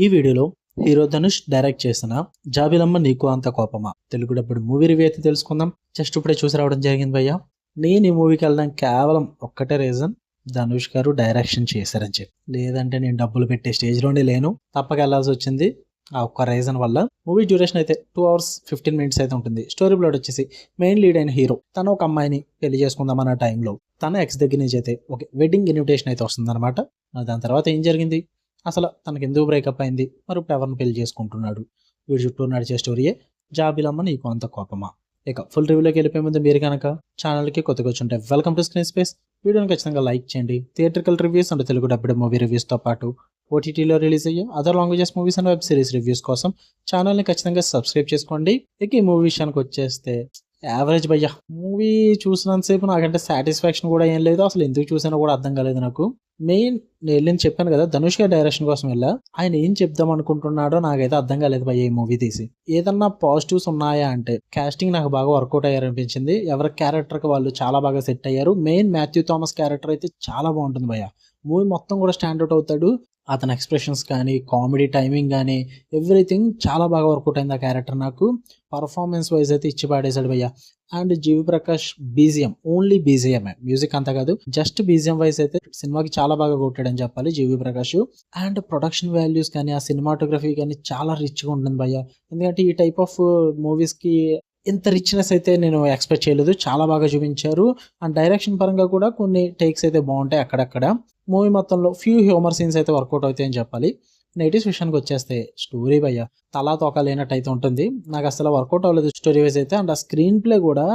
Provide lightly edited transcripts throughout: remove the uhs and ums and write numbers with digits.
ఈ వీడియోలో hero Dhanush direct చేసిన జాబిలమ్మ నీకు అంత కోపమా తెలుగు డబ్బుడు మూవీ రివ్యూ అయితే తెలుసుకుందాం. జస్ట్ ఇప్పుడే చూసి రావడం జరిగింది భయ్య. నేను ఈ మూవీకి వెళ్ళడానికి కేవలం ఒక్కటే రీజన్, ధనుష్ గారు డైరెక్షన్ చేశారని చెప్పి. లేదంటే నేను డబ్బులు పెట్టే స్టేజ్లోనే లేను, తప్పక వెళ్ళాల్సి వచ్చింది. ఆ ఒక్క రీజన్ వల్ల. మూవీ డ్యూరేషన్ అయితే 2 hours 15 minutes అయితే ఉంటుంది. స్టోరీ ప్లాట్ వచ్చేసి మెయిన్ లీడ్ అయిన హీరో తను ఒక అమ్మాయిని పెళ్లి చేసుకుందాం అన్న టైంలో తన ఎక్స్ దగ్గర నుంచి అయితే ఒక వెడ్డింగ్ ఇన్విటేషన్ అయితే వస్తుంది అనమాట. దాని తర్వాత ఏం జరిగింది, అసలు తనకి ఎందుకు బ్రేకప్ అయింది, మరి ఇప్పుడు ఎవరిని పెళ్లి చేసుకుంటున్నాడు, వీడి చుట్టూ నడిచే స్టోరీయే జాబిలమ్మ నీకు అంత కోపమా. ఇక ఫుల్ రివ్యూలోకి వెళ్ళిపోయే ముందు మీరు కనుక ఛానల్కి కొత్తగా వచ్చి వెల్కమ్ టు స్క్రీన్ స్పేస్. వీడియోని ఖచ్చితంగా లైక్ చేయండి. Theatrical reviews and Telugu dubbed movie రివ్యూస్తో పాటు ఓటీటీలో రిలీజ్ అయ్యే other languages movies and web series reviews కోసం ఛానల్ని ఖచ్చితంగా సబ్స్క్రైబ్ చేసుకోండి. ఇక ఈ మూవీ విషయానికి వచ్చేస్తే యావరేజ్ భయ్యా. మూవీ చూసినంతసేపు నాకంటే సాటిస్ఫాక్షన్ కూడా ఏం లేదు, అసలు ఎందుకు చూసినా కూడా అర్థం కాలేదు నాకు. మెయిన్ నేను చెప్పాను కదా, ధనుష్ గారి డైరెక్షన్ కోసం వెళ్ళా. ఆయన ఏం చెప్దాం అనుకుంటున్నాడో నాకైతే అర్థం కాలేదు భయ్య. ఈ మూవీ తీసి ఏదన్నా పాజిటివ్స్ ఉన్నాయా అంటే కాస్టింగ్ నాకు బాగా వర్కౌట్ అయ్యారనిపించింది. ఎవరి క్యారెక్టర్కి వాళ్ళు చాలా బాగా సెట్ అయ్యారు. మెయిన్ మాథ్యూ థామస్ క్యారెక్టర్ అయితే చాలా బాగుంటుంది భయ్య. మూవీ మొత్తం కూడా స్టాండౌట్ అవుతాడు. అతని ఎక్స్ప్రెషన్స్ కానీ, కామెడీ టైమింగ్ కానీ, ఎవ్రీథింగ్ చాలా బాగా వర్కౌట్ అయింది ఆ క్యారెక్టర్ నాకు. పర్ఫార్మెన్స్ వైజ్ అయితే ఇచ్చి పాడేశాడు భయ్య. And GV Prakash BGM, only బీజిఎంఏ, మ్యూజిక్ అంతా కాదు, జస్ట్ బీజిఎం వైజ్ అయితే సినిమాకి చాలా బాగా కొట్టాడని చెప్పాలి జీవి ప్రకాష్. అండ్ ప్రొడక్షన్ వాల్యూస్ కానీ, ఆ సినిమాటోగ్రఫీ కానీ చాలా రిచ్గా ఉంటుంది భయ్య. ఎందుకంటే ఈ టైప్ ఆఫ్ మూవీస్కి ఇంత రిచ్నెస్ అయితే నేను ఎక్స్పెక్ట్ చేయలేదు. చాలా బాగా చూపించారు. అండ్ డైరెక్షన్ పరంగా కూడా కొన్ని టేక్స్ అయితే బాగుంటాయి అక్కడక్కడ. మూవీ మొత్తంలో ఫ్యూ హ్యూమర్ సీన్స్ అయితే వర్కౌట్ అవుతాయని చెప్పాలి. నెగిటివ్స్ విషయానికి వచ్చేస్తే స్టోరీ భయ్య తలా తోక లేనట్టు అయితే ఉంటుంది. నాకు అసలు వర్కౌట్ అవ్వలేదు స్టోరీ వైజ్ అయితే. అండ్ ఆ స్క్రీన్ ప్లే కూడా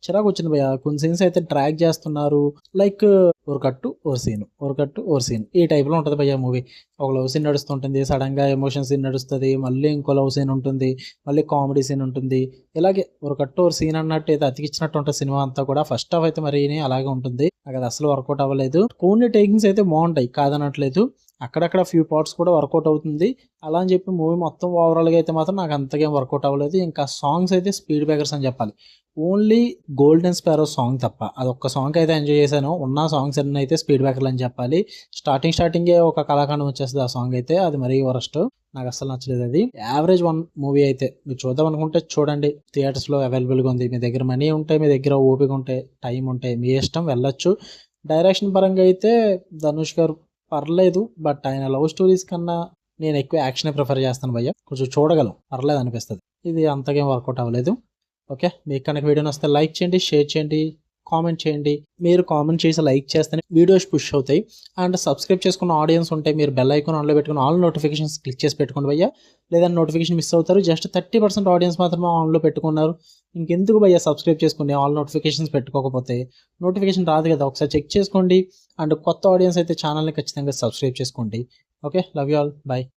చిరాకు వచ్చింది భయ్య. కొన్ని సీన్స్ అయితే ట్రాక్ చేస్తున్నారు, లైక్ ఓర్ కట్టు ఓర్ సీన్, ఓర్ కట్టు ఓర్ సీన్, ఈ టైప్లో ఉంటుంది భయ్య మూవీ. ఒక లవ్ సీన్ నడుస్తుంటుంది, సడన్గా ఎమోషన్ సీన్ నడుస్తుంది, మళ్ళీ ఇంకో లవ్ సీన్ ఉంటుంది, మళ్ళీ కామెడీ సీన్ ఉంటుంది. ఇలాగే ఓర్ కట్టు ఓర్ సీన్ అన్నట్టు అయితే అతికిచ్చినట్టు ఉంటుంది సినిమా అంతా కూడా. ఫస్ట్ హాఫ్ అయితే మరి అలాగే ఉంటుంది. నాకు అది అసలు వర్కౌట్ అవ్వలేదు. కొన్ని టేకింగ్స్ అయితే బాగుంటాయి, కాదనట్లేదు. అక్కడక్కడ ఫ్యూ పార్ట్స్ కూడా వర్కౌట్ అవుతుంది. అలా అని చెప్పి మూవీ మొత్తం ఓవరాల్గా అయితే మాత్రం నాకు అంతగా వర్కౌట్ అవ్వలేదు. ఇంకా సాంగ్స్ అయితే స్పీడ్ బ్రేకర్స్ అని చెప్పాలి. ఓన్లీ గోల్డెన్ స్పారో సాంగ్ తప్ప అదొక్క సాంగ్ అయితే ఎంజాయ్ చేశాను. ఉన్న సాంగ్స్ అన్నీ అయితే స్పీడ్ బ్రేకర్లు అని చెప్పాలి. స్టార్టింగే ఒక కళాఖండం వచ్చేస్తుంది ఆ సాంగ్ అయితే, అది మరీ వరస్ట్. నాకు అసలు నచ్చలేదు అది. యావరేజ్ వన్ మూవీ అయితే మీరు చూద్దాం అనుకుంటే చూడండి, థియేటర్స్లో అవైలబుల్గా ఉంది. మీ దగ్గర మనీ ఉంటే, మీ దగ్గర ఓపిక ఉంటే, టైం ఉంటే, మీ ఇష్టం వెళ్ళొచ్చు. డైరెక్షన్ పరంగా అయితే ధనుష్ గారు పర్లేదు, బట్ ఆయన లవ్ స్టోరీస్ కన్నా నేను ఎక్కువ యాక్షన్ ప్రిఫర్ చేస్తాను భయ్య. కొంచెం చూడగలం, పర్లేదు అనిపిస్తుంది. ఇది అంతగా వర్కౌట్ అవ్వలేదు. ఓకే, మీకు కనుక వీడియో వస్తే లైక్ చేయండి, షేర్ చేయండి, కామెంట్ చేయండి. మీరు కామెంట్ చేసి లైక్ చేస్తేనే వీడియోస్ పుష్ అవుతాయి. అండ్ సబ్స్క్రైబ్ చేసుకున్న ఆడియన్స్ ఉంటే మీరు బెల్ ఐకాన్ ఆన్లో పెట్టుకుని ఆల్ నోటిఫికేషన్స్ క్లిక్ చేసి పెట్టుకోండి భయ్య. లేదంటే నోటిఫికేషన్ మిస్ అవుతారు. జస్ట్ 30% ఆడియన్స్ మాత్రమే ఆన్లో పెట్టుకున్నారు. ఇంకెందుకు భయ్య సబ్స్క్రైబ్ చేసుకుని ఆల్ నోటిఫికేషన్స్ పెట్టుకోకపోతే నోటిఫికేషన్ రాదు కదా, ఒకసారి చెక్ చేసుకోండి. అండ్ కొత్త ఆడియన్స్ అయితే ఛానల్ని ఖచ్చితంగా సబ్స్క్రైబ్ చేసుకోండి. Okay, love you all, bye.